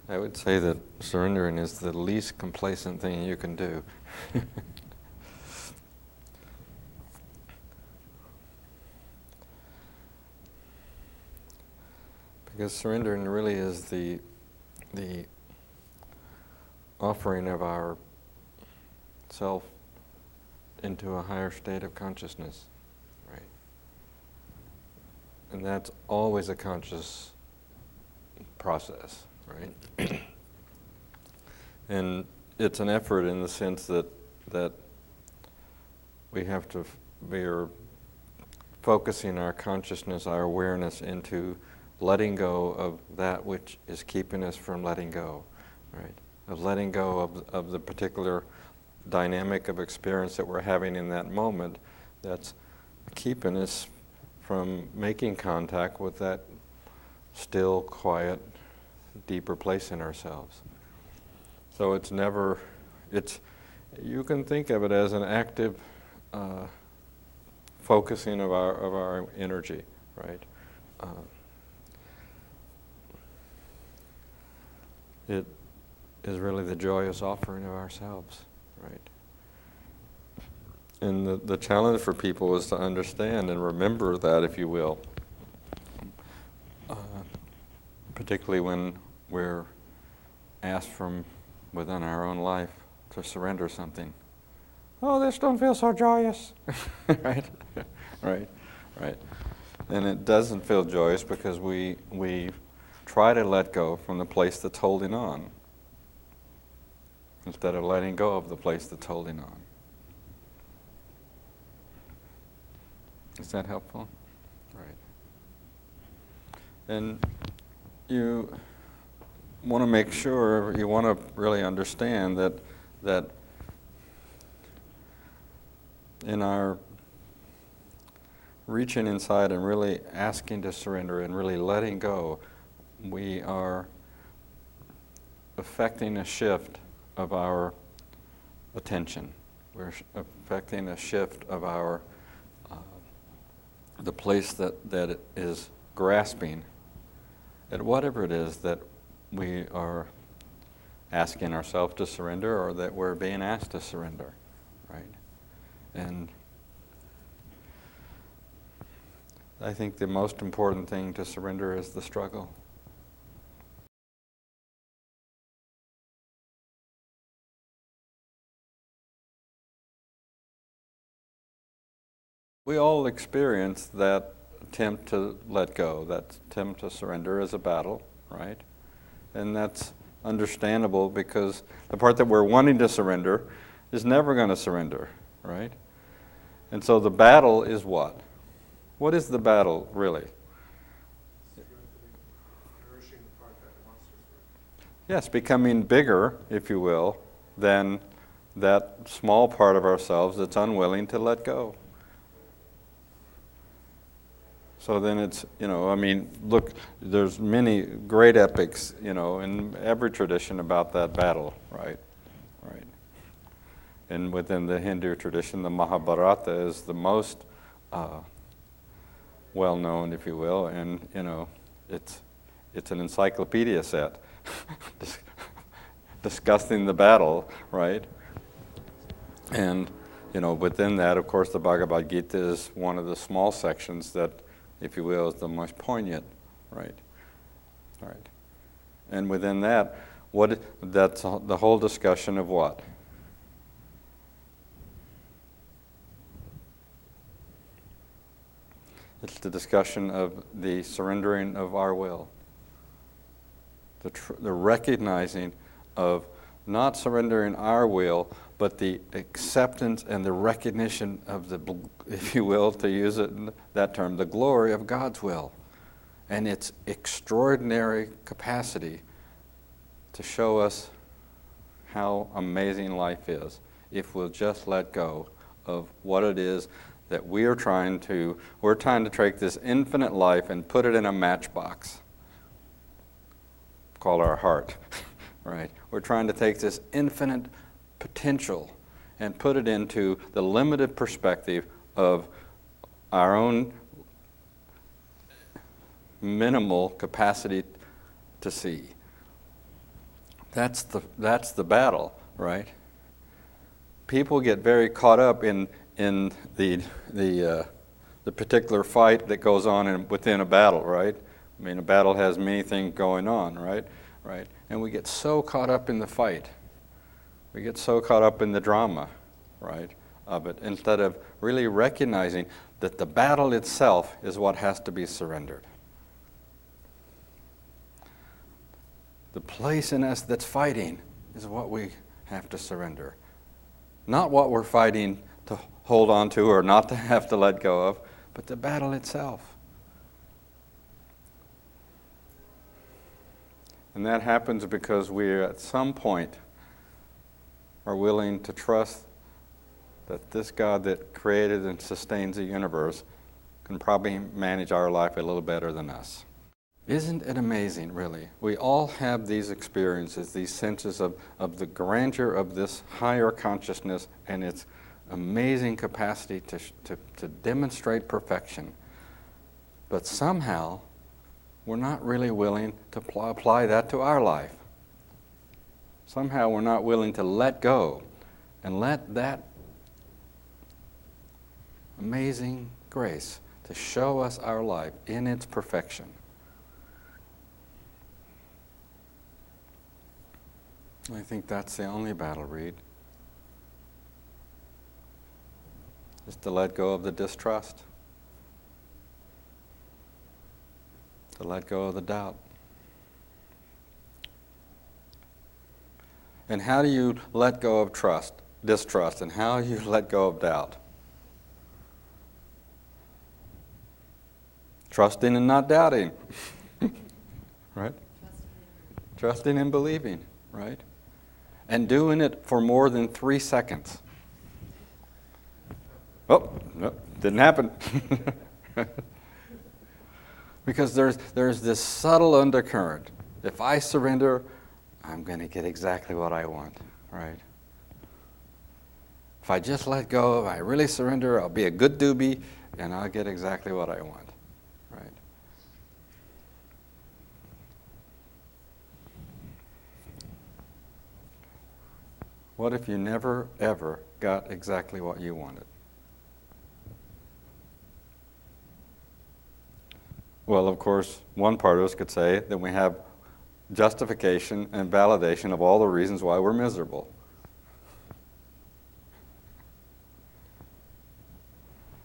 I would say that surrendering is the least complacent thing you can do. Because surrendering really is the offering of our self into a higher state of consciousness, right? And that's always a conscious process, right? And it's an effort in the sense that we have to we are focusing our consciousness, our awareness into letting go of that which is keeping us from letting go, right? Of letting go of the particular dynamic of experience that we're having in that moment that's keeping us from making contact with that still, quiet, deeper place in ourselves. So it's never, you can think of it as an active focusing of our energy, right? It is really the joyous offering of ourselves, right? And the challenge for people is to understand and remember that, if you will, particularly when we're asked from within our own life to surrender something. Oh, this don't feel so joyous, right? Right. And it doesn't feel joyous because we try to let go from the place that's holding on instead of letting go of the place that's holding on. Is that helpful? Right. And you want to make sure, you want to really understand that in our reaching inside and really asking to surrender and really letting go, we are affecting a shift of our attention. We're affecting a shift of our the place that it is grasping at whatever it is that we are asking ourselves to surrender or that we're being asked to surrender, right? And I think the most important thing to surrender is the struggle. We all experience that attempt to let go, that attempt to surrender as a battle, right? And that's understandable because the part that we're wanting to surrender is never going to surrender, right? And so the battle is what? What is the battle, really? Yes, becoming bigger, if you will, than that small part of ourselves that's unwilling to let go. So then it's, look, there's many great epics, in every tradition about that battle, right? Right. And within the Hindu tradition, the Mahabharata is the most well-known, if you will, and, it's an encyclopedia set discussing the battle, right? And, within that, of course, the Bhagavad Gita is one of the small sections that, if you will, is the most poignant, right? Right. And within that, that's the whole discussion of what? It's the discussion of the surrendering of our will. The recognizing of not surrendering our will, but the acceptance and the recognition of the, if you will, to use it in that term, the glory of God's will and its extraordinary capacity to show us how amazing life is if we'll just let go of what it is that we're trying to take this infinite life and put it in a matchbox called our heart, right? We're trying to take this infinite potential and put it into the limited perspective of our own minimal capacity to see. That's the battle, right? People get very caught up in the particular fight that goes on within a battle, right? I mean, a battle has many things going on, right? Right? And we get so caught up in the fight. We get so caught up in the drama, right, of it, instead of really recognizing that the battle itself is what has to be surrendered. The place in us that's fighting is what we have to surrender. Not what we're fighting to hold on to or not to have to let go of, but the battle itself. And that happens because we, at some point, are willing to trust that this God that created and sustains the universe can probably manage our life a little better than us. Isn't it amazing, really? We all have these experiences, these senses of the grandeur of this higher consciousness and its amazing capacity to demonstrate perfection. But somehow, we're not really willing to apply that to our life. Somehow we're not willing to let go and let that amazing grace to show us our life in its perfection. I think that's the only battle, Reed. Is to let go of the distrust. To let go of the doubt. And how do you let go of distrust, and how do you let go of doubt? Trusting and not doubting, right? Trusting and believing, right? And doing it for more than 3 seconds. Oh, no, didn't happen. Because there's this subtle undercurrent. If I surrender, I'm going to get exactly what I want, right? If I just let go, if I really surrender, I'll be a good doobie, and I'll get exactly what I want, right? What if you never, ever got exactly what you wanted? Well, of course, one part of us could say that we have justification and validation of all the reasons why we're miserable.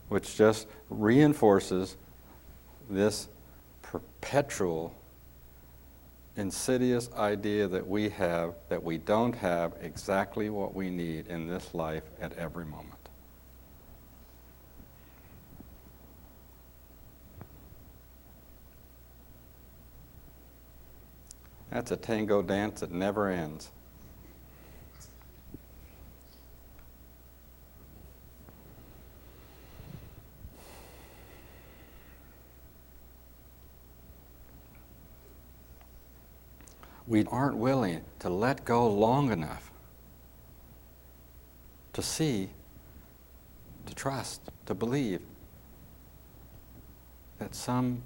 Which just reinforces this perpetual, insidious idea that we have that we don't have exactly what we need in this life at every moment. That's a tango dance that never ends. We aren't willing to let go long enough to see, to trust, to believe that some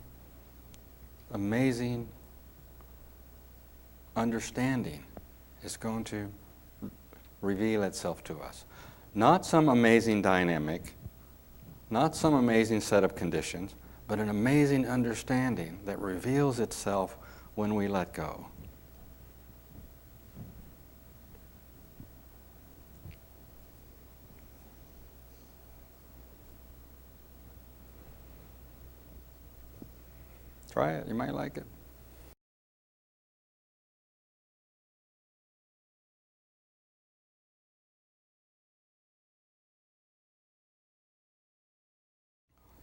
amazing understanding is going to reveal itself to us. Not some amazing dynamic, not some amazing set of conditions, but an amazing understanding that reveals itself when we let go. Try it, you might like it.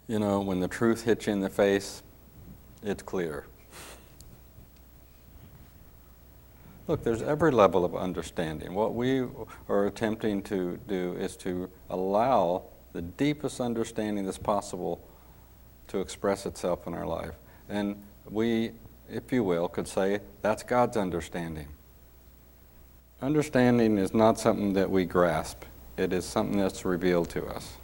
You know, when the truth hits you in the face, it's clear. Look, there's every level of understanding. What we are attempting to do is to allow the deepest understanding that's possible to express itself in our life. And we, if you will, could say that's God's understanding. Understanding is not something that we grasp. It is something that's revealed to us.